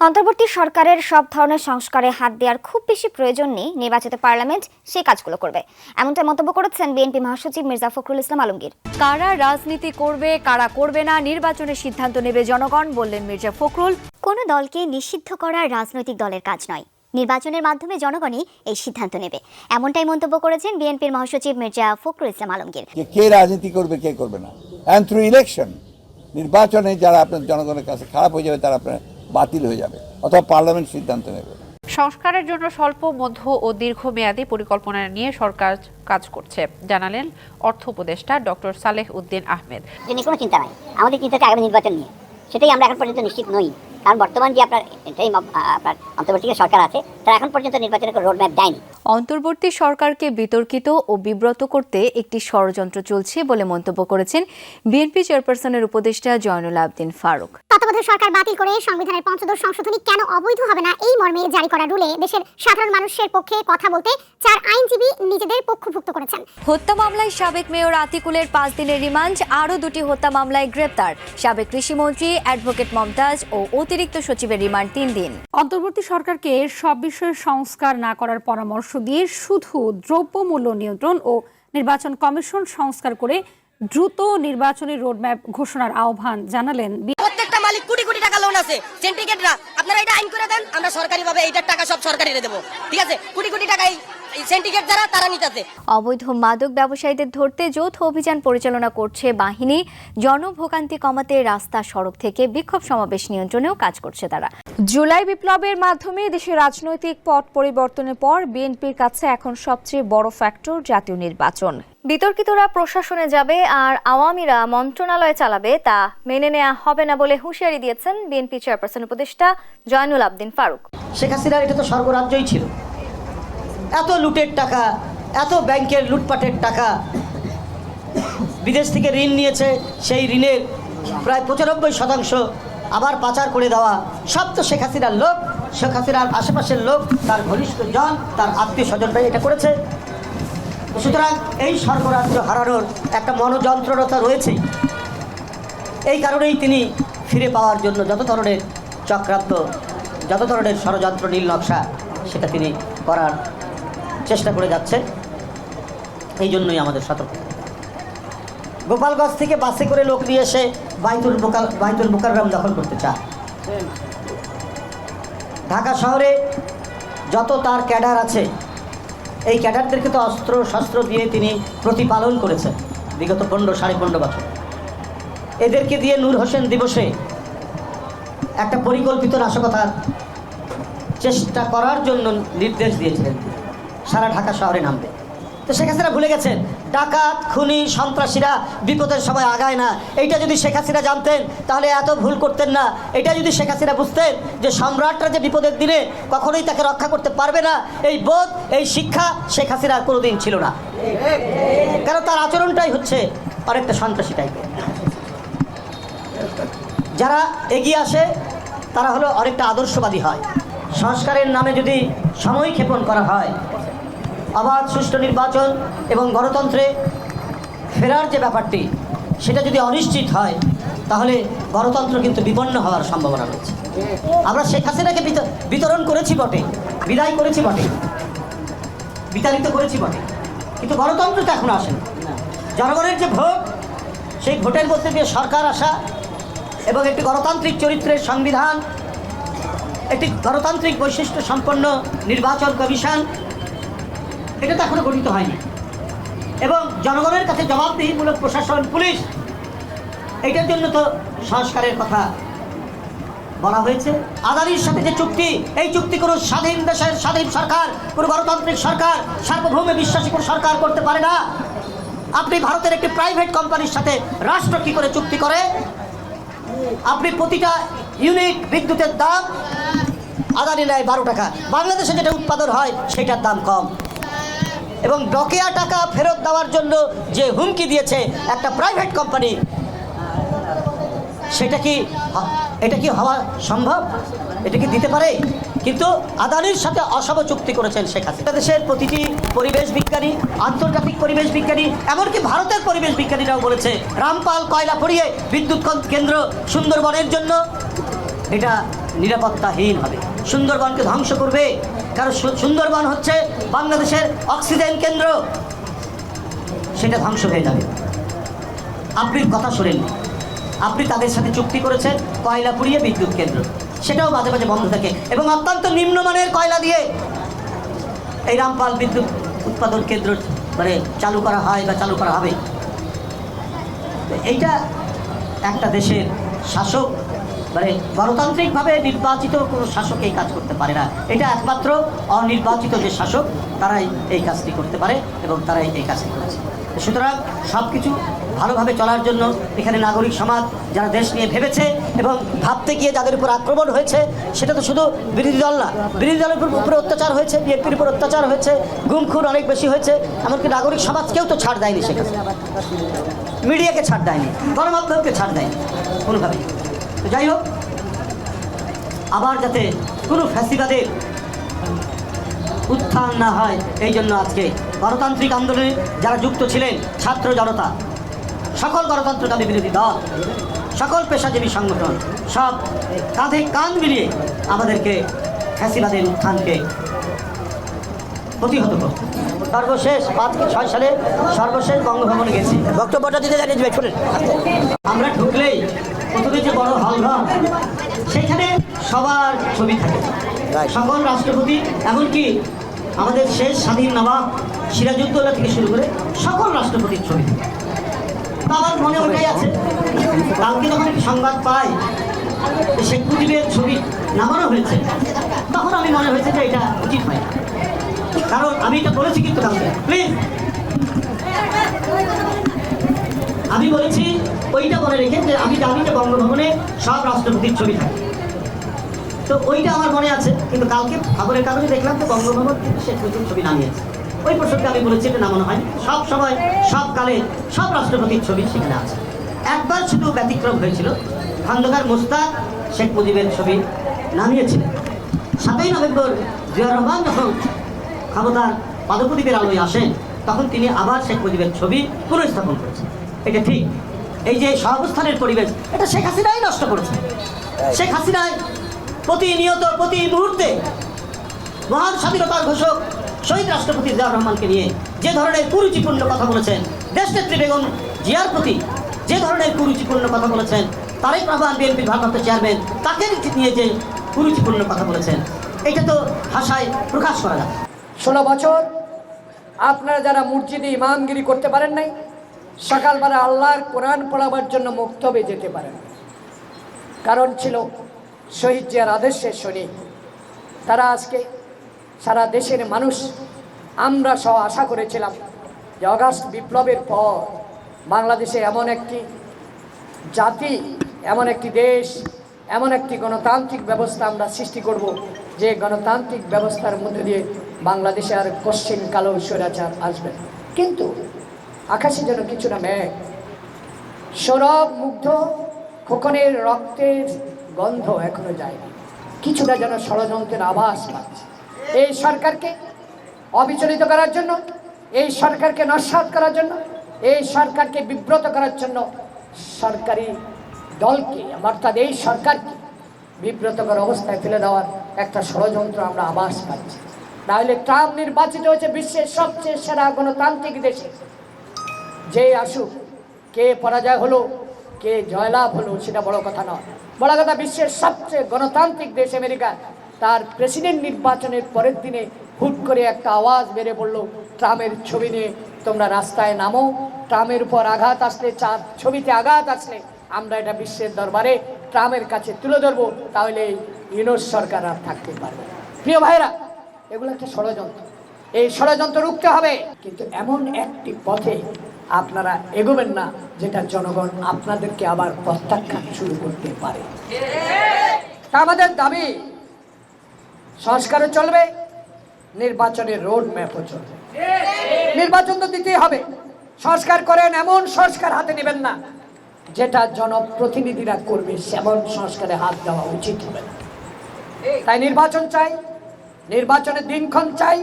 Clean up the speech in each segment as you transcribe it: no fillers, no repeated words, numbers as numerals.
অন্তর্বর্তী সরকারের সব ধরনের সংস্কারে হাত দেওয়ার খুব বেশি প্রয়োজন নেই, নির্বাচিত পার্লামেন্ট সেই কাজগুলো করবে, এমনটাই মন্তব্য করেছেন বিএনপি মহাসচিব মির্জা ফখরুল ইসলাম আলমগীর। কারা রাজনীতি করবে কারা করবে না নির্বাচনের সিদ্ধান্ত নেবে জনগণ, বললেন মির্জা ফখরুল। কোনো দলকে নিষিদ্ধ করা রাজনৈতিক দলের কাজ নয়, নির্বাচনের মাধ্যমে জনগণই এই সিদ্ধান্ত নেবে, এমনটাই মন্তব্য করেছেন বিএনপির মহাসচিব মির্জা ফখরুল ইসলাম আলমগীর। কে রাজনীতি করবে কে করবে না, অ্যান্ড থ্রু ইলেকশন, নির্বাচনে যারা আপনার জনগণের কাছে খারাপ হয়ে যাবে তারা আপনার বাতিল হয়ে যাবে, অথবা পার্লামেন্ট সিদ্ধান্ত নেবে। সংস্কারের জন্য স্বল্প, মধ্য ও দীর্ঘমেয়াদী পরিকল্পনা নিয়ে সরকার কাজ করছে, জানালেন অর্থ উপদেষ্টা ডক্টর সালেহ উদ্দিন আহমেদ। কোনো চিন্তা নাই, আমাদের চিন্তা আগামী নির্বাচন নিয়ে, সেটাই আমরা এখন পর্যন্ত নিশ্চিত নই। কারণ বর্তমান যে আপনার অন্তর্বর্তী সরকার আছে তারা এখন পর্যন্ত নির্বাচনের কোনো রোডম্যাপ দেয়নি। অন্তর্বর্তী সরকারকে বিতর্কিত ও বিব্রত করতে একটি ষড়যন্ত্র চলছে বলে মন্তব্য করেছেন বিএনপি চেয়ারপারসনের উপদেষ্টা জয়নুল আবদিন ফারুক। তত্ত্বাবধায়ক সরকার বাতিল করে সংবিধানের পঞ্চদশ সংশোধনী কেন অবৈধ হবে না, এই মর্মে জারি করা রুলে দেশের সাধারণ মানুষের পক্ষে কথা বলতে 4 আইনজীবী নিজেদের পক্ষভুক্ত করেছেন। হত্যা মামলায় সাবেক মেয়র আতিকুলের 5 দিনের রিমান্ড, আরও 2টি হত্যা মামলায় গ্রেপ্তার সাবেক কৃষিমন্ত্রী অ্যাডভোকেট মমতাজ ও অতিরিক্ত সচিবের রিমান্ড 3 দিন। অন্তর্বর্তী সরকারকে সব বিষয়ে সংস্কার না করার পরামর্শ দিয়ে শুধু দ্রব্যমূল্য নিয়ন্ত্রণ ও নির্বাচন কমিশন সংস্কার করে দ্রুত নির্বাচনী রোডম্যাপ ঘোষণার আহ্বান জানালেন। প্রত্যেকটা মালিক কোটি কোটি টাকা লোন আছে, সিন্ডিকেটরা, আপনারা এটা আইন করে দেন, আমরা সরকারিভাবে এইটার টাকা সব সরকারিরে দেব, ঠিক আছে? কোটি কোটি টাকা এই সিন্ডিকেট যারা তারা নিতেছে। অবৈধ মাদক ব্যবসায়ীদের ধরতে যৌথ অভিযান পরিচালনা করছে বাহিনী, জনভোগান্তি কমাতে রাস্তা সড়ক থেকে বিক্ষোভ সমাবেশ নিয়ন্ত্রণেও কাজ করছে তারা। জুলাই বিপ্লবের মাধ্যমে দেশের রাজনৈতিক পট পরিবর্তনের পর বিএনপির কাছে এখন সবচেয়ে বড় ফ্যাক্টর জাতীয় নির্বাচন। বিতর্কিতরা প্রশাসনে যাবে আর আওয়ামীরা মন্ত্রণালয় চালাবে, তা মেনে নেওয়া হবে না বলে হুঁশিয়ারি দিয়েছেন বিএনপি চেয়ারপারসন উপদেষ্টা জয়নুল আবদিন ফারুক। শেখ হাসিনার এটা তো স্বর্গরাজ্যই ছিল, এত লুটের টাকা, এত ব্যাংকের লুটপাটের টাকা, বিদেশ থেকে ঋণ নিয়েছে, সেই ঋণের প্রায় 95% আবার পাচার করে দেওয়া, সব তো শেখ হাসিনার লোক, শেখ হাসিনার আশেপাশের লোক, তার ঘনিষ্ঠ জন, তার আত্মীয় স্বজনরাই এটা করেছে। সুতরাং এই স্বর্গরাজ্য হারানোর একটা মনোযন্ত্রণতা রয়েছে, এই কারণেই তিনি ফিরে পাওয়ার জন্য যত ধরনের চক্রান্ত, যত ধরনের ষড়যন্ত্র, নীল নকশা, সেটা তিনি করার চেষ্টা করে যাচ্ছে। এই জন্যই আমাদের সতর্ক। গোপালগঞ্জ থেকে বাসে করে লোক নিয়ে এসে বাইতুল মুকাররম দখল করতে চায়। ঢাকা শহরে যত তার ক্যাডার আছে, এই ক্যাডারদেরকে তো অস্ত্র শস্ত্র দিয়ে তিনি প্রতিপালন করেছেন বিগত 15-15.5 বছর। এদেরকে দিয়ে নূর হোসেন দিবসে একটা পরিকল্পিত নাশকতার চেষ্টা করার জন্য নির্দেশ দিয়েছিলেন, সারা ঢাকা শহরে নামবে। তো শেখ হাসিনা ভুলে গেছেন, ডাকাত, খুনি, সন্ত্রাসীরা বিপদের সময় আগায় না। এইটা যদি শেখ হাসিনা জানতেন তাহলে এত ভুল করতেন না। এটা যদি শেখ হাসিনা বুঝতেন যে সম্রাটরা যে বিপদের দিনে কখনোই তাকে রক্ষা করতে পারবে না, এই বোধ, এই শিক্ষা শেখ হাসিনার কোনোদিন ছিল না। কারণ তার আচরণটাই হচ্ছে অনেকটা সন্ত্রাসী টাইপের। যারা এগিয়ে আসে তারা হলো অনেকটা আদর্শবাদী হয়। সংস্কারের নামে যদি সময় ক্ষেপণ করা হয়, অবাধ সুষ্ঠু নির্বাচন এবং গণতন্ত্রে ফেরার যে ব্যাপারটি, সেটা যদি অনিশ্চিত হয় তাহলে গণতন্ত্র কিন্তু বিপন্ন হওয়ার সম্ভাবনা রয়েছে। আমরা শেখ হাসিনাকে বিতরণ করেছি বটে, বিদায় করেছি বটে, বিতাড়িত করেছি বটে, কিন্তু গণতন্ত্র তো এখন আসেনি। জনগণের যে ভোট, সেই ভোটের মধ্যে দিয়ে সরকার আসা এবং একটি গণতান্ত্রিক চরিত্রের সংবিধান, একটি গণতান্ত্রিক বৈশিষ্ট্য সম্পন্ন নির্বাচন কমিশন, এটা তো এখনো গঠিত হয়নি। এবং জনগণের কাছে জবাবদিহিমূলক প্রশাসন, পুলিশ, এইটার জন্য তো সংস্কারের কথা বলা হয়েছে। আদানির সাথে যে চুক্তি, এই চুক্তি কোনো স্বাধীন দেশের স্বাধীন সরকার, কোনো গণতান্ত্রিক সরকার, সার্বভৌমে বিশ্বাসী কোনো সরকার করতে পারে না। আপনি ভারতের একটি প্রাইভেট কোম্পানির সাথে রাষ্ট্র কি করে চুক্তি করে? আপনি প্রতিটা ইউনিট বিদ্যুতের দাম আদানি নেয় 12 টাকা, বাংলাদেশে যেটা উৎপাদন হয় সেটার দাম কম। এবং বকেয়া টাকা ফেরত দেওয়ার জন্য যে হুমকি দিয়েছে একটা প্রাইভেট কোম্পানি, এটা কি হওয়া সম্ভব? এটা কি দিতে পারে? কিন্তু আদানির সাথে অসম চুক্তি করেছেন শেখ হাসিনা। দেশের প্রতিটি পরিবেশ বিজ্ঞানী, আন্তর্জাতিক পরিবেশ বিজ্ঞানী, এমনকি ভারতের পরিবেশ বিজ্ঞানীরাও বলেছে রামপাল কয়লা পড়িয়ে বিদ্যুৎ কেন্দ্র সুন্দরবনের জন্য এটা নিরাপত্তাহীন হবে, সুন্দরবনকে ধ্বংস করবে। কারণ সুন্দরবন হচ্ছে বাংলাদেশের অক্সিজেন কেন্দ্র, সেটা ধ্বংস হয়ে যাবে। আপনি কথা শোনেননি, আপনি তাদের সাথে চুক্তি করেছেন কয়লা পুড়িয়ে বিদ্যুৎ কেন্দ্র, সেটাও মাঝে মাঝে বন্ধ থাকে এবং অত্যন্ত নিম্নমানের কয়লা দিয়ে এই রামপাল বিদ্যুৎ উৎপাদন কেন্দ্র মানে চালু করা হয় বা চালু করা হবে। এইটা একটা দেশের শাসক মানে গণতান্ত্রিকভাবে নির্বাচিত কোনো শাসক এই কাজ করতে পারে না। এটা একমাত্র অনির্বাচিত যে শাসক তারাই এই কাজটি করতে পারে এবং তারাই এই কাজটি করেছে। সুতরাং সব কিছু ভালোভাবে চলার জন্য এখানে নাগরিক সমাজ যারা দেশ নিয়ে ভেবেছে এবং ভাবতে গিয়ে যাদের উপর আক্রমণ হয়েছে, সেটা তো শুধু বিরোধী দল না, বিরোধী দলের উপরে অত্যাচার হয়েছে, বিএনপির উপর অত্যাচার হয়েছে, গুম খুন অনেক বেশি হয়েছে, এমনকি নাগরিক সমাজ কেউ তো ছাড় দেয়নি, সেখানে মিডিয়াকে ছাড় দেয়নি, গণমাধ্যমকে ছাড় দেয়নি কোনোভাবেই। তো যাই হোক, আবার যাতে কোনো ফ্যাসিবাদের উত্থান না হয়, এই জন্য আজকে গণতান্ত্রিক আন্দোলনে যারা যুক্ত ছিলেন, ছাত্র জনতা, সকল গণতন্ত্রকামী বিরোধী দল, সকল পেশাজীবী সংগঠন, সব কাঁধে কাঁধ মিলিয়ে আমাদেরকে ফ্যাসিবাদের উত্থানকে প্রতিহত করতে। সর্বশেষ 5-6 সালে সর্বশেষ বঙ্গভবনে গেছি, বক্তব্যটা দিতে জানিয়ে শুনেন। আমরা ঢুকলেই প্রথমে যে বড় হলঘর, সেখানে সবার ছবি থাকে, সকল রাষ্ট্রপতি, এমনকি আমাদের শেষ স্বাধীন নবাব সিরাজউদ্দৌলা থেকে শুরু করে সকল রাষ্ট্রপতির ছবি। আমার মনে ওটাই আছে। কালকে যখন একটি সংবাদ পাই শেখ মুজিবের ছবি নামানো হয়েছে, তখন আমি মনে হয়েছে যে এটা উচিত হয় না। কারণ আমি এটা বলেছি কিন্তু কালকে, প্লিজ আমি বলেছি ওইটা মনে রেখে যে আমি জানি যে বঙ্গভবনে সব রাষ্ট্রপতির ছবি থাকে, তো ওইটা আমার মনে আছে। কিন্তু কালকে খবরের কাগজে দেখলাম তো বঙ্গভবন কিন্তু শেখ মুজিবের ছবি নামিয়েছে। ওই প্রসঙ্গে আমি বলেছি এটা নামানো হয়, সব সময় সব কালে সব রাষ্ট্রপতির ছবি সেখানে আছে। একবার শুধু ব্যতিক্রম হয়েছিল, খন্দকার মোস্তাক শেখ মুজিবের ছবি নামিয়েছিলেন। 7ই নভেম্বর জিয়াউর রহমান যখন ক্ষমতার পাদপ্রদীপের আলোয় আসেন, তখন তিনি আবার শেখ মুজিবের ছবি পুনঃস্থাপন করেছেন। এটা ঠিক। এই যে সহাবস্থানের পরিবেশ, এটা শেখ হাসিনাই নষ্ট করেছে। শেখ হাসিনাই প্রতিনিয়ত প্রতি মুহূর্তে মহান স্বাধীনতার ঘোষক শহীদ রাষ্ট্রপতি জিয়াউর রহমানকে নিয়ে যে ধরনের কুরুচিপূর্ণ কথা বলেছেন, দেশনেত্রী বেগম জিয়ার প্রতি যে ধরনের কুরুচিপূর্ণ কথা বলেছেন, তারেক রহমান বিএনপির ভারপ্রাপ্ত চেয়ারম্যান তাকে নিয়ে যে কুরুচিপূর্ণ কথা বলেছেন, এটা তো ভাষায় প্রকাশ করা যায়। 16 বছর আপনারা যারা মসজিদে ইমামগিরি করতে পারেন নাই, সকালবেলা আল্লাহর কোরআন পড়াবার জন্য মক্তবে যেতে পারেন, কারণ ছিল শহীদ জিয়ার আদর্শের সৈনিক। তারা আজকে সারা দেশের মানুষ, আমরা সহ আশা করেছিলাম যে অগাস্ট বিপ্লবের পর বাংলাদেশে এমন একটি জাতি, এমন একটি দেশ, এমন একটি গণতান্ত্রিক ব্যবস্থা আমরা সৃষ্টি করব, যে গণতান্ত্রিক ব্যবস্থার মধ্যে দিয়ে বাংলাদেশে আর কোশ্চিন কালো স্বৈরাচার আসবে। কিন্তু আকাশে যেন কিছুটা মেঘ, সৌরভ মুগ্ধ খোকনের রক্তের গন্ধ এখনো যায়নি, কিছুটা যেন ষড়যন্ত্রের আভাস পাচ্ছে। এই সরকারকে অবিচলিত করার জন্য, এই সরকারকে নস্যাৎ করার জন্য, এই সরকারকে বিব্রত করার জন্য সরকারি দলকে, অর্থাৎ এই সরকারকে বিব্রতকর অবস্থায় ফেলে দেওয়ার একটা ষড়যন্ত্র আমরা আভাস পাচ্ছি। নাহলে ট্রাম্প নির্বাচিত হয়েছে বিশ্বের সবচেয়ে সেরা গণতান্ত্রিক দেশে। যে আসুক, কে পরাজয় হলো কে জয়লাভ হলো সেটা বড় কথা নয়, বড় কথা বিশ্বের সবচেয়ে গণতান্ত্রিক দেশ আমেরিকা, তার প্রেসিডেন্ট নির্বাচনের পরের দিনে হুট করে একটা আওয়াজ বেড়ে পড়লো, ট্রাম্পের ছবি নিয়ে তোমরা রাস্তায় নামো, ট্রাম্পের উপর আঘাত আসলে, ছবিতে আঘাত আসলে আমরা এটা বিশ্বের দরবারে ট্রাম্পের কাছে তুলে ধরবো, তাহলে ইউনুস সরকার আর থাকতে পারবে। প্রিয় ভাইরা, এগুলো একটা ষড়যন্ত্র, এই ষড়যন্ত্র রুখতে হবে। কিন্তু এমন একটি পথে আপনারা এগোবেন না যেটা জনগণ আপনাদেরকে আবার প্রত্যাখ্যান শুরু করতে পারে। তা আমাদের দাবি, সংস্কারও চলবে, নির্বাচনের রোড ম্যাপও চলবে। নির্বাচন তো দিতেই হবে, সংস্কার করেন, এমন সংস্কার হাতে নেবেন না যেটা জনপ্রতিনিধিরা করবে, সেমন সংস্কারে হাত দেওয়া উচিত হবে না। তাই নির্বাচন চাই, নির্বাচনের দিনক্ষণ চাই,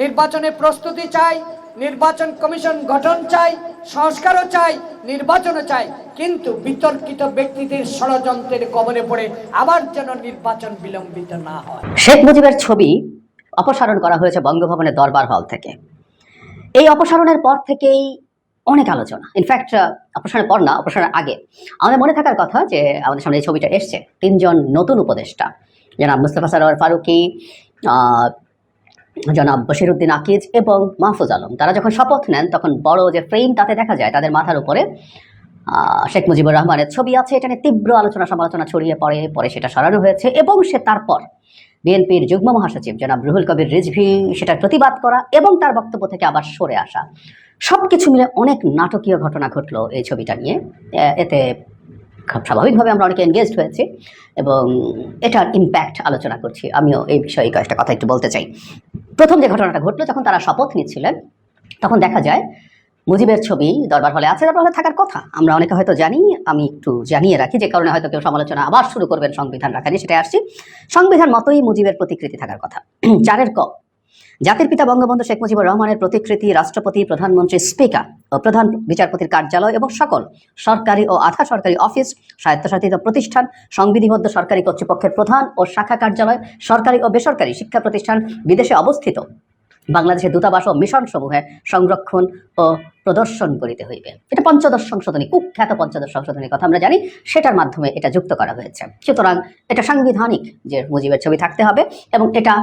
নির্বাচনের প্রস্তুতি চাই, নির্বাচন কমিশন গঠন চাই, সংস্কারও চাই, নির্বাচনও চায়, কিন্তু বিতর্কিত ব্যক্তিদের ষড়যন্ত্রের কবলে পড়ে আবার যেন নির্বাচন বিলম্বিত না হয়। শেখ মুজিবের ছবি অপসারণ করা হয়েছে বঙ্গভবনের দরবার হল থেকে। এই অপসারণের পর থেকেই অনেক আলোচনা, ইনফ্যাক্ট অপসারণের পর না, অপসারণের আগে আমাদের মনে থাকার কথা যে আমাদের সামনে এই ছবিটা এসছে, 3 জন নতুন উপদেষ্টা, জনাব মুস্তফা সরোয়ার ফারুকী, জনাব বশিরউদ্দিন আকিজ এবং মাহফুজ আলম। তারা যখন শপথ নেন তখন বড় যে ফ্রেম তাতে দেখা যায় তাদের মাথার উপরে শেখ মুজিবুর রহমানের ছবি আছে। এটা নিয়ে তীব্র আলোচনা সমালোচনা ছড়িয়ে পরে সেটা সরানো হয়েছে এবং সে তারপর বিএনপির যুগ্ম মহাসচিব জনাব রুহুল কবির রিজভী সেটার প্রতিবাদ করা এবং তার বক্তব্য থেকে আবার সরে আসা, সবকিছু মিলে অনেক নাটকীয় ঘটনা ঘটলো এই ছবিটা নিয়ে। এতে খুব স্বাভাবিকভাবে আমরা অনেকে এনগেজড হয়েছি এবং এটার ইম্প্যাক্ট আলোচনা করছি। আমিও এই বিষয়ে কয়েকটা কথা একটু বলতে চাই। প্রথম যে ঘটনাটা ঘটলো, যখন তারা শপথ নিচ্ছিলেন তখন দেখা যায় মুজিবের ছবি দরবার হলে আছে, দরবার হলে থাকার কথা আমরা অনেকে হয়তো জানি। আমি একটু জানিয়ে রাখি, যে কারণে হয়তো কেউ সমালোচনা আবার শুরু করবেন সংবিধান রাখা নিয়ে, সেটা আসছি। সংবিধান মতোই মুজিবের প্রতিকৃতি থাকার কথা। 4 ক, জাতির পিতা বঙ্গবন্ধু শেখ মুজিবুর রহমানের প্রতিকৃতি রাষ্ট্রপতি, প্রধানমন্ত্রী, স্পিকার ও প্রধান বিচারপতির কার্যালয় এবং সকল সরকারি ও আধা সরকারি অফিস, স্বায়ত্তশাসিত প্রতিষ্ঠান, সংবিধিবদ্ধ সরকারি কর্তৃপক্ষের প্রধান ও শাখা কার্যালয়, সরকারি ও বেসরকারি শিক্ষা প্রতিষ্ঠান, বিদেশে অবস্থিত বাংলাদেশের দূতাবাস ও মিশন সমূহে সংরক্ষণ ও প্রদর্শন করিতে হইবে। এটা ৫ম সংশোধনী, কুখ্যাত ৫ম সংশোধনীর কথা আমরা জানি, সেটার মাধ্যমে এটা যুক্ত করা হয়েছে। সুতরাং এটা সাংবিধানিক যে মুজিবের ছবি থাকতে হবে এবং এটা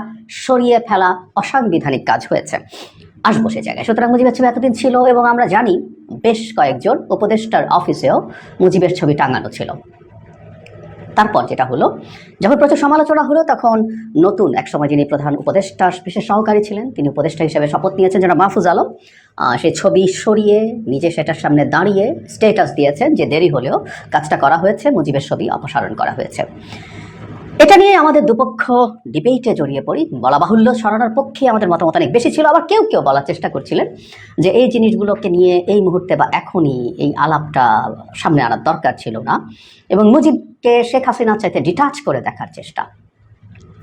সরিয়ে ফেলা অসাংবিধানিক কাজ হয়েছে। আসবো সে জায়গায়। সুতরাং মুজিবের ছবি এতদিন ছিল এবং আমরা জানি বেশ কয়েকজন উপদেষ্টার অফিসেও মুজিবের ছবি টাঙানো ছিল। তারপর যেটা হলো, যখন প্রচুর সমালোচনা হলো তখন নতুন একসময় যিনি প্রধান উপদেষ্টা বিশেষ সহকারী ছিলেন, তিনি উপদেষ্টা হিসেবে শপথ নিয়েছেন জনাব মাহফুজ আলম। সেই ছবি সরিয়ে নিজে সেটার সামনে দাঁড়িয়ে স্ট্যাটাস দিয়েছেন যে দেরি হলেও কাজটা করা হয়েছে, মুজিবের ছবি অপসারণ করা হয়েছে। এটা নিয়ে আমাদের দুপক্ষ ডিবেটে জড়িয়ে পড়ি। বলা বাহুল্য, সরানোর পক্ষে আমাদের মতামত অনেক বেশি ছিল, আবার কেউ বলার চেষ্টা করছিলেন যে এই জিনিসগুলোকে নিয়ে এই মুহূর্তে বা এখনই এই আলাপটা সামনে আনার দরকার ছিল না, এবং মুজিবকে শেখ হাসিনার চাইতে ডিটাচ করে দেখার চেষ্টা।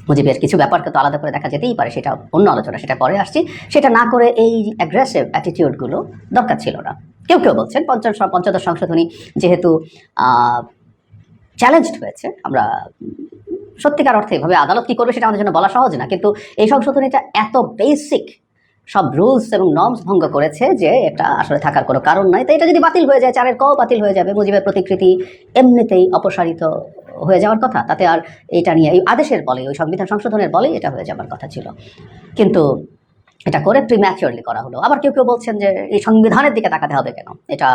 মুজিবের কিছু ব্যাপারকে তো আলাদা করে দেখা যেতেই পারে, সেটা অন্য আলোচনা, সেটা পরে আসছি। সেটা না করে এই অ্যাগ্রেসিভ অ্যাটিটিউডগুলো দরকার ছিল না। কেউ বলছেন পঞ্চদশ সংশোধনী যেহেতু চ্যালেঞ্জড হয়েছে, আমরা সত্যিকার অর্থে এভাবে আদালত কি করবে সেটা আমাদের জন্য বলা সহজ না, কিন্তু এই সংশোধনীটা এত বেসিক সব রুলস এবং নর্মস ভঙ্গ করেছে যে এটা আসলে থাকার কোনো কারণ নাই। তো এটা যদি বাতিল হয়ে যায়, 4 ক বাতিল হয়ে যাবে, মুজিবের প্রতিকৃতি এমনিতেই অপসারিত হয়ে যাওয়ার কথা। তাতে আর এটা নিয়ে এই আদেশের বলে, ওই সংবিধান সংশোধনের বলে এটা হয়ে যাবার কথা ছিল, কিন্তু এটা করে প্রিম্যাচিওরলি করা হলো। আবার কেউ বলছেন যে এই সংবিধানের দিকে তাকাতে হবে কেন, এটা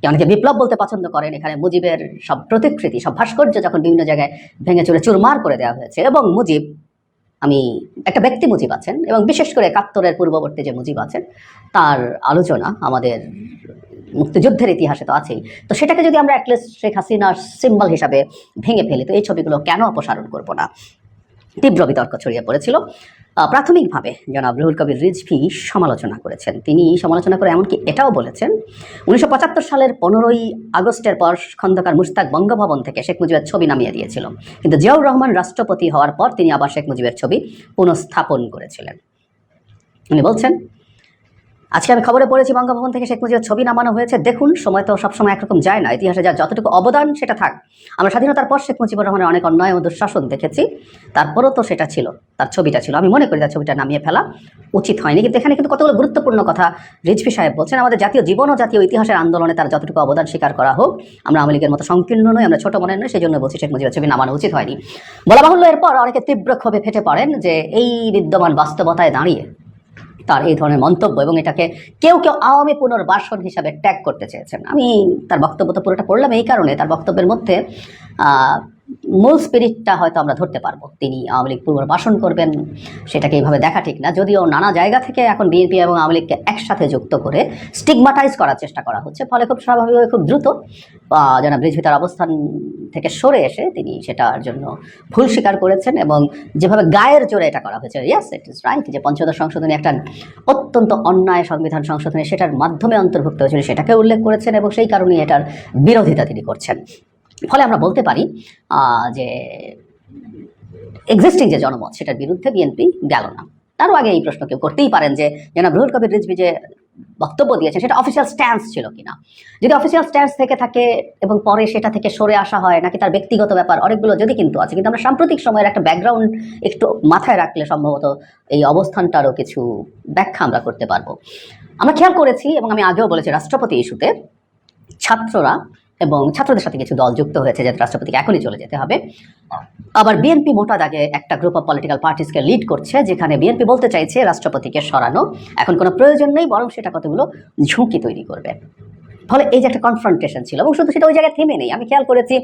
অনেকে বিপ্লব বলতে পছন্দ করেন। এখানে মুজিবের সব প্রতিকৃতি, সব ভাস্কর্য যখন বিভিন্ন জায়গায় ভেঙে চুরে চুরমার করে দেওয়া হয়েছে, এবং মুজিব, আমি একটা ব্যক্তি মুজিব আছেন এবং বিশেষ করে 71-এর পূর্ববর্তী যে মুজিব আছেন তার আলোচনা আমাদের মুক্তিযুদ্ধের ইতিহাসে তো আছেই। তো সেটাকে যদি আমরা অ্যাটলিস্ট শেখ হাসিনার সিম্বল হিসাবে ভেঙে ফেলি, তো এই ছবিগুলো কেন অপসারণ করবো না? তীব্র বিতর্ক ছড়িয়ে পড়েছিল। প্রাথমিকভাবে জনাব রুহুল কবির রিজভী সমালোচনা করেছেন। তিনি সমালোচনা করে এমনকি এটাও বলেছেন 1975 সালের 15ই আগস্টের পর খন্দকার মুশতাক বঙ্গভবন থেকে শেখ মুজিবের ছবি নামিয়ে দিয়েছিল, কিন্তু জিয়াউর রহমান রাষ্ট্রপতি হওয়ার পর তিনি আবার শেখ মুজিবের ছবি পুনঃস্থাপন করেছিলেন। উনি বলছেন, আজকে আমি খবরে পড়েছি বঙ্গভবন থেকে শেখ মুজিবের ছবি নামানো হয়েছে। দেখুন, সময় তো সবসময় একরকম যায় না, ইতিহাসে যার যতটুকু অবদান সেটা থাক। আমরা স্বাধীনতার পর শেখ মুজিবুর রহমানের অনেক অন্যায় ও দুঃশাসন দেখেছি, তারপরও তো সেটা ছিল, তার ছবিটা ছিল। আমি মনে করি তার ছবিটা নামিয়ে ফেলা উচিত হয়নি। কিন্তু এখানে কিন্তু কতগুলো গুরুত্বপূর্ণ কথা রিজভী সাহেব বলছেন। আমাদের জাতীয় জীবন ও জাতীয় ইতিহাসের আন্দোলনে তার যতটুকু অবদান স্বীকার করা হোক। আমরা আওয়ামী লীগের মতো সংকীর্ণ নই, আমরা ছোট মনের নই, সেই জন্য বলছি শেখ মুজিবের ছবি নামানো উচিত হয়নি। বলা বাহুল্য, এরপর অনেকে তীব্র ক্ষোভে ফেটে পড়েন যে এই বিদ্যমান বাস্তবতায় দাঁড়িয়ে তার এই ধরনের মন্তব্য, এবং এটাকে কেউ আওয়ামী পুনর্বাসন হিসাবে ট্যাগ করতে চেয়েছেন। আমি তার বক্তব্য তো পুরোটা পড়লাম এই কারণে, তার বক্তব্যের মধ্যে মূল স্পিরিটটা হয়তো আমরা ধরতে পারবো। তিনি আওয়ামী লীগ পুনর্বাসন করবেন সেটাকে এইভাবে দেখা ঠিক না, যদিও নানা জায়গা থেকে এখন বিএনপি এবং আওয়ামী লীগকে একসাথে যুক্ত করে স্টিগমাটাইজ করার চেষ্টা করা হচ্ছে। ফলে খুব স্বাভাবিকভাবে খুব দ্রুত জনাব রিজভী তার অবস্থান থেকে সরে এসে তিনি সেটার জন্য ভুল স্বীকার করেছেন, এবং যেভাবে গায়ের জোরে এটা করা হয়েছে, ইয়েস ইট ইজ রাইট, যে পঞ্চদশ সংশোধনী একটা অত্যন্ত অন্যায় সংবিধান সংশোধনী, সেটার মাধ্যমে অন্তর্ভুক্ত হয়েছিল, সেটাকে উল্লেখ করেছেন এবং সেই কারণেই এটার বিরোধিতা তিনি করছেন। ফলে আমরা বলতে পারি যে এক্সিস্টিং যে জনমত সেটার বিরুদ্ধে বিএনপি গেল না। তারও আগে এই প্রশ্ন কেউ করতেই পারেন যে জনাব রুহুল কবির রিজভী যে বক্তব্য দিয়েছেন সেটা অফিসিয়াল স্ট্যান্স ছিল কিনা। যদি অফিসিয়াল স্ট্যান্স থেকে থাকে এবং পরে সেটা থেকে সরে আসা হয় নাকি তার ব্যক্তিগত ব্যাপার, অনেকগুলো যদি কিন্তু আছে। কিন্তু আমরা সাম্প্রতিক সময়ের একটা ব্যাকগ্রাউন্ড একটু মাথায় রাখলে সম্ভবত এই অবস্থানটারও কিছু ব্যাখ্যা আমরা করতে পারবো। আমরা খেয়াল করেছি এবং আমি আগেও বলেছি, রাষ্ট্রপতি ইস্যুতে ছাত্ররা এবং ছাত্রদের সাথে কিছু দল যুক্ত হয়েছে যে রাষ্ট্রপতিকে এখনই চলে যেতে হবে। আবার বিএনপি মোটা দাগে একটা গ্রুপ অফ পলিটিক্যাল পার্টিসকে লিড করছে, যেখানে বিএনপি বলতে চাইছে রাষ্ট্রপতিকে সরানো এখন কোনো প্রয়োজন নেই, বরং সেটা কতগুলো ঝুঁকি তৈরি করবে। ফলে এই যে একটা কনফ্রন্টেশন ছিল এবং শুধু সেটা ওই জায়গায় থেমে নেই। আমি খেয়াল করেছি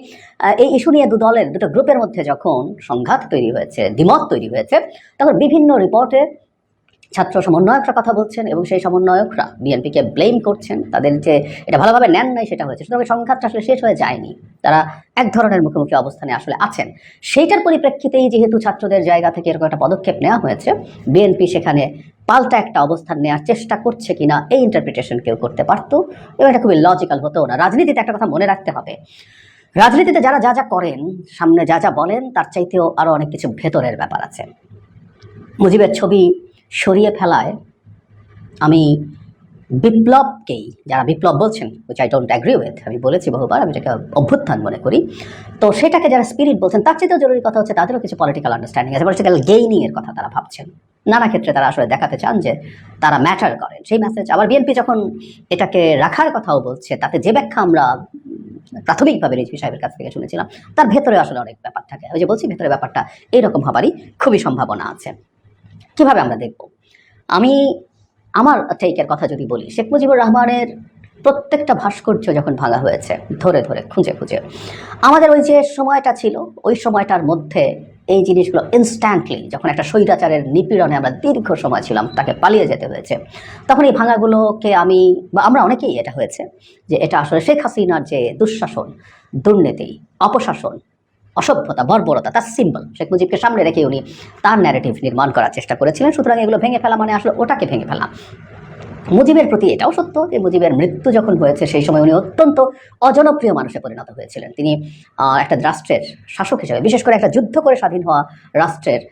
এই ইস্যু নিয়ে দুটো গ্রুপের মধ্যে যখন সংঘাত তৈরি হয়েছে, দ্বিমত তৈরি হয়েছে, তখন বিভিন্ন রিপোর্টে ছাত্র সমন্বয়করা কথা বলছেন এবং সেই সমন্বয়করা বিএনপিকে ব্লেম করছেন, তাদের যে এটা ভালোভাবে নেন নাই সেটা হয়েছে। সুতরাং সংঘাতটা আসলে শেষ হয়ে যায়নি, তারা এক ধরনের মুখোমুখি অবস্থানে আসলে আছেন। সেইটার পরিপ্রেক্ষিতেই যেহেতু ছাত্রদের জায়গা থেকে এরকম একটা পদক্ষেপ নেওয়া হয়েছে, বিএনপি সেখানে পাল্টা একটা অবস্থান নেওয়ার চেষ্টা করছে কিনা এই ইন্টারপ্রিটেশন কেউ করতে পারতো এবং এটা খুবই লজিক্যাল হতো না। রাজনীতিতে একটা কথা মনে রাখতে হবে, রাজনীতিতে যারা যা যা করেন, সামনে যা যা বলেন, তার চাইতেও আরও অনেক কিছু ভেতরের ব্যাপার আছে। মুজিবের ছবি সরিয়ে ফেলায় আমি বিপ্লবকেই, যারা বিপ্লব বলছেন, which I don't agree with, আমি বলেছি বহুবার আমি এটাকে অভ্যুত্থান মনে করি, তো সেটাকে যারা স্পিরিট বলছেন তার চেয়েও জরুরি কথা হচ্ছে তাদেরও কিছু পলিটিক্যাল আন্ডারস্ট্যান্ডিং আছে, পলিটিক্যাল গেইনিংয়ের কথা তারা ভাবছেন। নানা ক্ষেত্রে তারা আসলে দেখাতে চান যে তারা ম্যাটার করেন, সেই মেসেজ। আবার বিএনপি যখন এটাকে রাখার কথাও বলছে, তাতে যে ব্যাখ্যা আমরা প্রাথমিকভাবে রিজভী সাহেবের কাছ থেকে শুনেছিলাম, তার ভেতরে আসলে অনেক ব্যাপার থাকে। ওই যে বলছি, ভেতরে ব্যাপারটা এইরকম হবারই খুবই সম্ভাবনা আছে। কিভাবে আমরা দেখব? আমি আমার টেকের কথা যদি বলি, শেখ মুজিবুর রহমানের প্রত্যেকটা ভাস্কর্য যখন ভাঙা হয়েছে ধরে ধরে খুঁজে খুঁজে, আমাদের ওই যে সময়টা ছিল, ওই সময়টার মধ্যে এই জিনিসগুলো ইনস্ট্যান্টলি, যখন একটা স্বৈরাচারের নিপীড়নে আমরা দীর্ঘ সময় ছিলাম, তাকে পালিয়ে যেতে হয়েছে, তখন এই ভাঙাগুলোকে আমরা অনেকেই এটা হয়েছে যে এটা আসলে শেখ হাসিনার যে দুঃশাসন, দুর্নীতি, অপশাসন, অসভ্যতা, বর্বরতা, তার সিম্বল। শেখ মুজিবকে সামনে রেখে উনি তার ন্যারেটিভ নির্মাণ করার চেষ্টা করেছিলেন। সুতরাং এগুলো ভেঙে ফেলা মানে আসলে ওটাকে ভেঙে ফেলা। মুজিবের প্রতি এটাও সত্য যে মুজিবের মৃত্যু যখন হয়েছে সেই সময় উনি অত্যন্ত অজনপ্রিয় মানুষে পরিণত হয়েছিলেন। তিনি একটা রাষ্ট্রের শাসক হিসেবে, বিশেষ করে একটা যুদ্ধ করে স্বাধীন হওয়া রাষ্ট্রের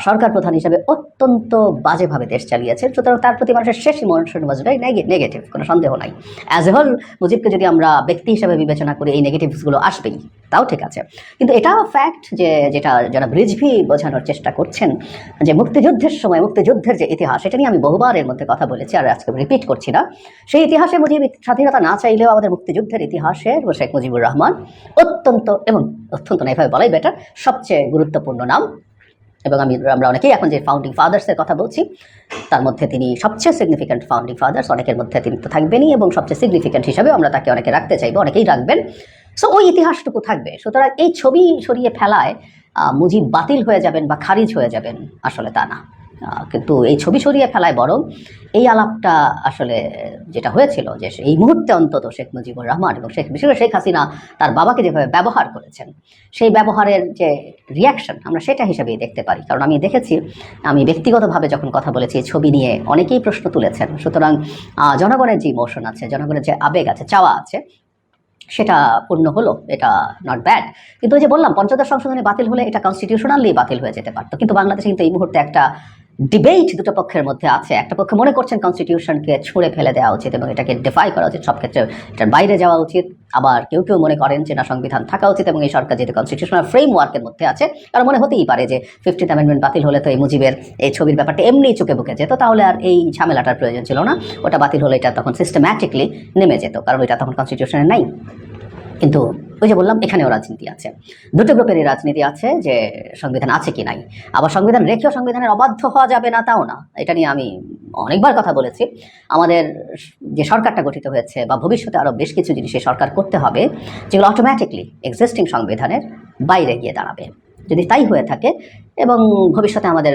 সরকার প্রধান হিসেবে অত্যন্ত বাজেভাবে দেশ চালিয়েছেন। সুতরাং তার প্রতি মানুষের শেষ ইমোশন ওয়াজ ভেরি নেগেটিভ, কোনো সন্দেহ নাই। অ্যাজ এ হোল মুজিবকে যদি আমরা ব্যক্তি হিসেবে বিবেচনা করি, এই নেগেটিভসগুলো আসবেই, তাও ঠিক আছে। কিন্তু এটাও ফ্যাক্ট যে যেটা যারা রিজভী বোঝানোর চেষ্টা করছেন, যে মুক্তিযুদ্ধের সময় মুক্তিযুদ্ধের যে ইতিহাস, এটা নিয়ে আমি বহুবার এর মধ্যে কথা বলেছি আর আজকে রিপিট করছি না। সেই ইতিহাসে মুজিব স্বাধীনতা না চাইলেও আমাদের মুক্তিযুদ্ধের ইতিহাসে শেখ মুজিবুর রহমান অত্যন্ত না, এভাবে বলাই বেটার, সবচেয়ে গুরুত্বপূর্ণ নাম। এবং আমরা অনেকেই এখন যে ফাউন্ডিং ফাদার্সের কথা বলছি, তার মধ্যে তিনি সবচেয়ে সিগনিফিক্যান্ট ফাউন্ডিং ফাদার্স, অনেকের মধ্যে তিনি তো থাকবেনই এবং সবচেয়ে সিগনিফিক্যান্ট হিসাবে আমরা তাকে অনেকে রাখতে চাইবো, অনেকেই রাখবেন। সো ওই ইতিহাসটুকু থাকবে। সুতরাং এই ছবি সরিয়ে ফেলায় মুজিব বাতিল হয়ে যাবেন বা খারিজ হয়ে যাবেন, আসলে তা না। কিন্তু এই ছবি সরিয়ে ফেলায় বরং এই আলাপটা আসলে যেটা হয়েছিল, যে এই মুহূর্তে অন্তত শেখ মুজিবুর রহমান এবং বিশেষ করে শেখ হাসিনা তার বাবাকে যেভাবে ব্যবহার করেছেন, সেই ব্যবহারের যে রিয়াকশন আমরা সেটা হিসেবেই দেখতে পারি। কারণ আমি দেখেছি, আমি ব্যক্তিগতভাবে যখন কথা বলেছি এই ছবি নিয়ে, অনেকেই প্রশ্ন তুলেছেন। সুতরাং জনগণের যে ইমোশন আছে, জনগণের যে আবেগ আছে, চাওয়া আছে, সেটা পূর্ণ হলো, এটা নট ব্যাড। কিন্তু ওই যে বললাম, পঞ্চদশ সংশোধনী বাতিল হলে এটা কনস্টিটিউশনালি বাতিল হয়ে যেতে পারতো। কিন্তু বাংলাদেশে কিন্তু এই মুহূর্তে একটা ডিবেট দুটো পক্ষের মধ্যে আছে। একটা পক্ষ মনে করছেন কনস্টিটিউশনকে ছুঁড়ে ফেলে দেওয়া উচিত এবং এটাকে ডিফাই করা উচিত, সব ক্ষেত্রে এটার বাইরে যাওয়া উচিত। আবার কেউ কেউ মনে করেন যে না, সংবিধান থাকা উচিত এবং এই সরকার যেহেতু কনস্টিটিউশনাল ফ্রেমওয়ার্কের মধ্যে আছে, কারণ মনে হতেই পারে যে 50th অ্যামেন্ডমেন্ট বাতিল হলে তো এই মুজিবের এই ছবির ব্যাপারটা এমনিই চুকে বুকে যেত, তাহলে আর এই ঝামেলাটার প্রয়োজন ছিল না। ওটা বাতিল হলে এটা তখন সিস্টেম্যাটিকলি নেমে যেত, কারণ এটা তখন কনস্টিটিউশনে নাই। কিন্তু ওই যে বললাম, এখানেও রাজনীতি আছে, দুটো গ্রুপেরই রাজনীতি আছে, যে সংবিধান আছে কি নাই। আবার সংবিধান রেখেও সংবিধানের অবাধ্য হওয়া যাবে না, তাও না। এটা নিয়ে আমি অনেকবার কথা বলেছি। আমাদের যে সরকারটা গঠিত হয়েছে বা ভবিষ্যতে আরও বেশ কিছু জিনিস সরকার করতে হবে, যেগুলো অটোমেটিকলি এক্সিস্টিং সংবিধানের বাইরে গিয়ে দাঁড়াবে। যদি তাই হয়ে থাকে এবং ভবিষ্যতে আমাদের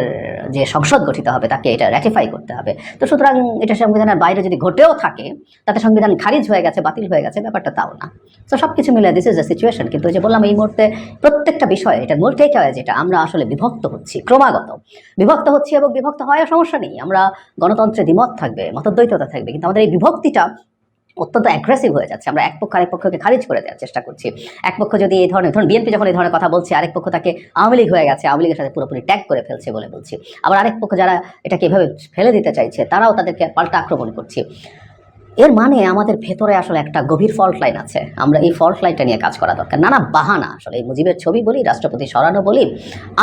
যে সংসদ গঠিত হবে তাকে এটা র্যাটিফাই করতে হবে। তো সুতরাং এটা সংবিধানের বাইরে যদি ঘটেও থাকে, তাতে সংবিধান খারিজ হয়ে গেছে, বাতিল হয়ে গেছে, ব্যাপারটা তাও না। তো সব কিছু মিলে দিস ইজ দ্য সিচুয়েশন। কিন্তু যে বললাম, এই মুহূর্তে প্রত্যেকটা বিষয়ে এটা মূল টেক আওয়ে যেটা, আমরা আসলে বিভক্ত হচ্ছি, ক্রমাগত বিভক্ত হচ্ছি এবং বিভক্ত হওয়ার সমস্যা নেই। আমরা গণতন্ত্রে দ্বিমত থাকবে, মতদ্বৈততা থাকবে, কিন্তু আমাদের এই বিভক্তিটা অত্যন্ত অ্যাগ্রেসিভ হয়ে যাচ্ছে। আমরা এক পক্ষ আরেক পক্ষকে খারিজ করে দেওয়ার চেষ্টা করছি। এক পক্ষ যদি এই ধরনের, ধরুন বিএনপি যখন এই ধরনের কথা বলছে, আরেক পক্ষ তাকে আওয়ামী লীগ হয়ে গেছে, আওয়ামী লীগের সাথে পুরোপুরি ট্যাগ করে ফেলছে বলে বলছি। আবার আরেক পক্ষ যারা এটাকে এভাবে ফেলে দিতে চাইছে, তারাও তাদেরকে পাল্টা আক্রমণ করছে। এর মানে আমাদের ভেতরে আসলে একটা গভীর ফল্ট লাইন আছে। আমরা এই ফল্ট লাইনটা নিয়ে কাজ করা দরকার। নানা বাহানা, আসলে এই মুজিবের ছবি বলি, রাষ্ট্রপতি সরানো বলি,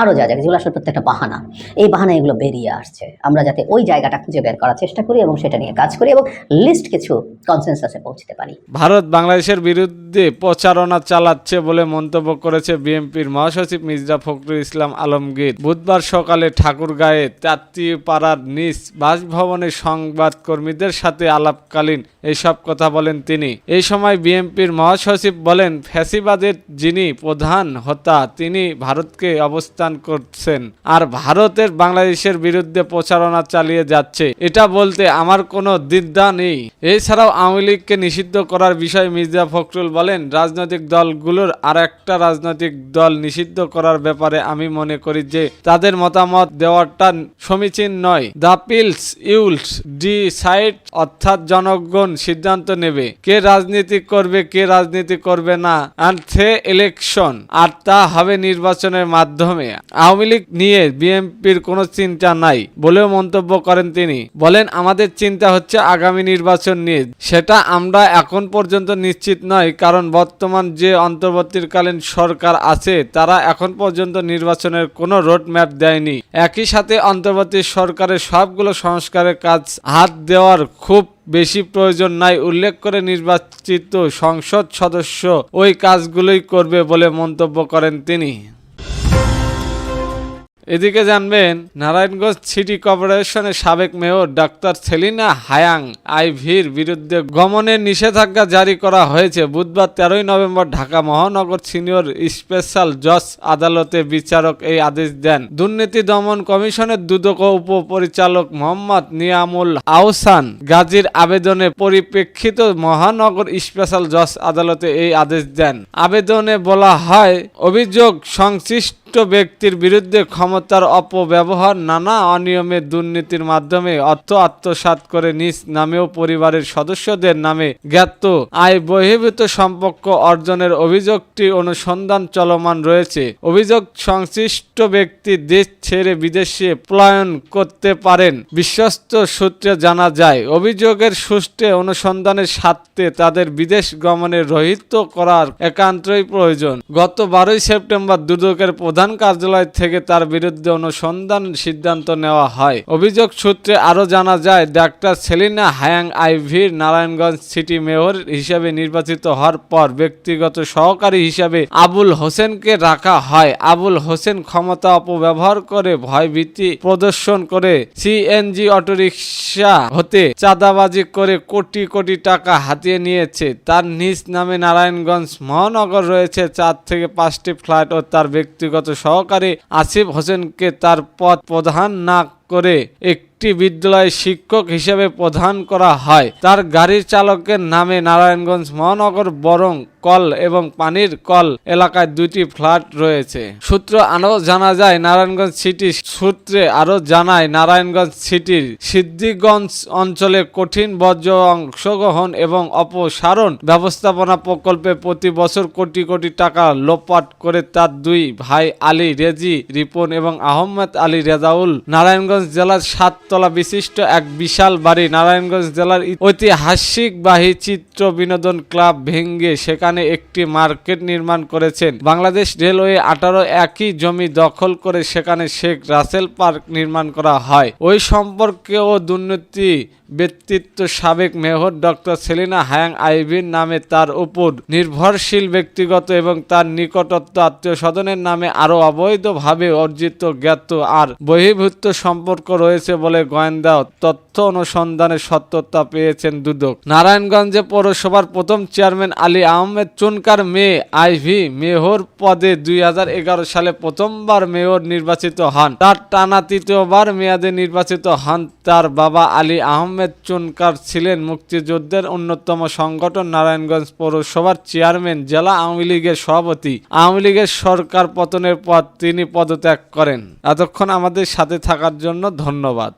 আরও যা যা, যেগুলো আসলে প্রত্যেকটা বাহানা, এই বাহানা এগুলো বেরিয়ে আসছে। আমরা যাতে ওই জায়গাটা খুঁজে বের করার চেষ্টা করি এবং সেটা নিয়ে কাজ করি এবং লিস্ট কিছু কনসেনসাসে পৌঁছতে পারি। ভারত বাংলাদেশের বিরুদ্ধে প্রচারণা চালাচ্ছে বলে মন্তব্য করেছে বিএনপির মহাসচিব মির্জা ফখরুল ইসলাম আলমগীর। বুধবার সকালে ঠাকুরগাঁয়ে তাঁতিপাড়ার নিজ বাসভবনে সংবাদকর্মীদের সাথে আলাপকালীন এইসব কথা বলেন তিনি। এই সময় বিএনপির মহাসচিব বলেন, ফ্যাসিবাদের যিনি প্রধান হোতা তিনি ভারতকে অবস্থান করছেন আর ভারতের বাংলাদেশের বিরুদ্ধে প্রচারণা চালিয়ে যাচ্ছে, এটা বলতে আমার কোনো দ্বিধা নেই। এছাড়াও আওয়ামী লীগকে নিষিদ্ধ করার বিষয়ে মির্জা ফখরুল বলেন, রাজনৈতিক দলগুলোর আর একটা রাজনৈতিক দল নিষিদ্ধ করার ব্যাপারে আমি মনে করি যে তাদের মতামত দেওয়াটা সমীচীন নয়। দ্য পিপলস উইল ডিসাইড, অর্থাৎ জনগণ সিদ্ধান্ত নেবে কে রাজনীতি করবে কে রাজনীতি করবে না, আর থে ইলেকশন, আর তা হবে নির্বাচনের মাধ্যমে। আওয়ামী লীগ নিয়ে বিএনপির কোনো চিন্তা নাই বলেও মন্তব্য করেন তিনি। বলেন, আমাদের চিন্তা হচ্ছে আগামী নির্বাচন নিয়ে, সেটা আমরা এখন পর্যন্ত নিশ্চিত নয়, কারণ বর্তমান যে অন্তর্বর্তীকালীন সরকার আছে তারা এখন পর্যন্ত নির্বাচনের কোনো রোড ম্যাপ দেয়নি। একই সাথে অন্তর্বর্তী সরকারের সবগুলো সংস্কারের কাজ হাত দেওয়ার খুব বেশি প্রয়োজন নাই উল্লেখ করে নির্বাচিত সংসদ সদস্য ওই কাজগুলোই করবে বলে মন্তব্য করেন তিনি। এদিকে জানবেন, নারায়ণগঞ্জ সিটি কর্পোরেশনের সাবেক মেয়র ডাক্তার সেলিনা হায়াং আইভির বিরুদ্ধে গমনের নিষেধাজ্ঞা জারি করা হয়েছে। বুধবার 13 নভেম্বর ঢাকা মহানগর সিনিয়র স্পেশাল জজ আদালতে বিচারক এই আদেশ দেন। দুর্নীতি দমন কমিশনের দুদক উপপরিচালক মোহাম্মদ নিয়ামুল আহসান গাজীর আবেদনের পরিপ্রেক্ষিতে মহানগর স্পেশাল জজ আদালতে এই আদেশ দেন। আবেদনে বলা হয়, অভিযোগ সংশ্লিষ্ট ব্যক্তির বিরুদ্ধে ক্ষমতার অপব্যবহার, নানা অনিয়মে দুর্নীতির মাধ্যমে অর্থ আত্মসাৎ করে নিজ নামেও পরিবারের সদস্যদের নামে জ্ঞাত আয় বহির্ভূত সম্পর্ক অর্জনের অভিযোগটি অনুসন্ধান চলমান রয়েছে। অভিযোগ সংশ্লিষ্ট ব্যক্তি দেশ ছেড়ে বিদেশে পলায়ন করতে পারেন। বিশ্বস্ত সূত্রে জানা যায়, অভিযোগের সুষ্ঠু অনুসন্ধানের স্বার্থে তাদের বিদেশ গমনে রহিত করার একান্তই প্রয়োজন। গত 12 সেপ্টেম্বর দুদকের প্রধান কার্যালয় থেকে তার বিরুদ্ধে অনুসন্ধান সিদ্ধান্ত নেওয়া হয়। অভিযোগ সূত্রে আরো জানা যায়, ডাক্তার সেলিনা হায়াং আইভির নারায়ণগঞ্জ সিটি মেয়র হিসেবে নির্বাচিত হওয়ার পর ব্যক্তিগত সহকারী হিসেবে আবুল হোসেনকে রাখা হয়। আবুল হোসেন ক্ষমতা অপব্যবহার করে ভয়ভীতি প্রদর্শন করে সিএনজি অটোরিকশা হতে চাঁদাবাজি করে কোটি কোটি টাকা হাতিয়ে নিয়েছে। তার নিজ নামে নারায়ণগঞ্জ মহানগর রয়েছে 4 থেকে 5টি ফ্ল্যাট ও তার ব্যক্তিগত সহকারী আসিফ হোসেনকে তার পদ প্রদান না করে একটি বিদ্যালয়ের শিক্ষক হিসেবে প্রদান করা হয়। তার গাড়ির চালকের নামে নারায়ণগঞ্জ মহানগর বরং কল এবং পানির কল এলাকায় 2টি ফ্ল্যাট রয়েছে। সূত্র আরও জানা যায়, নারায়ণগঞ্জ সিটি সূত্রে আরও জানায়, নারায়ণগঞ্জ সিটির সিদ্ধিগঞ্জ অঞ্চলে কঠিন বর্জ্য অংশগ্রহণ এবং অপসারণ ব্যবস্থাপনা প্রকল্পে প্রতি বছর কোটি কোটি টাকা লোপাট করে তার 2 ভাই আলী রেজি রিপন এবং আহমেদ আলী রেজাউল নারায়ণগঞ্জ জেলার 7 তলা বিশিষ্ট এক বিশাল বাড়ি নারায়ণগঞ্জ জেলার ঐতিহাসিকবাহী চিত্র বিনোদন ক্লাব ভেঙ্গে সেখানে একটি মার্কেট নির্মাণ করেছেন। বাংলাদেশ রেলওয়ে 18 একই জমি দখল করে সেখানে শেখ রাসেল পার্ক নির্মাণ করা হয়। ওই সম্পর্কে ও দুর্নীতি ব্যক্তিত্ব সাবেক মেয়র ডক্টর সেলিনা হায়াং আইভির নামে তার উপর নির্ভরশীল ব্যক্তিগত এবং তার নিকটত্ব আত্মীয় স্বজনের নামে আরো অবৈধভাবে অর্জিত জ্ঞাত আর বহির্ভূত সম্পর্ক রয়েছে বলে গোয়েন্দা তথ্য অনুসন্ধানের সত্যতা পেয়েছেন দুদক। নারায়ণগঞ্জে পৌরসভার প্রথম চেয়ারম্যান আলী আহমেদ চুনকার মেয়ে আইভি মেয়র পদে 2011 সালে প্রথমবার মেয়র নির্বাচিত হন। তার টানা তৃতীয়বার মেয়াদে নির্বাচিত হন তার বাবা আলী আহমেদ চুনকার ছিলেন মুক্তিযুদ্ধের অন্যতম সংগঠন নারায়ণগঞ্জ পৌরসভার চেয়ারম্যান, জেলা আওয়ামী লীগের সভাপতি। আওয়ামী লীগের সরকার পতনের পর তিনি পদত্যাগ করেন। এতক্ষণ আমাদের সাথে থাকার জন্য ধন্যবাদ।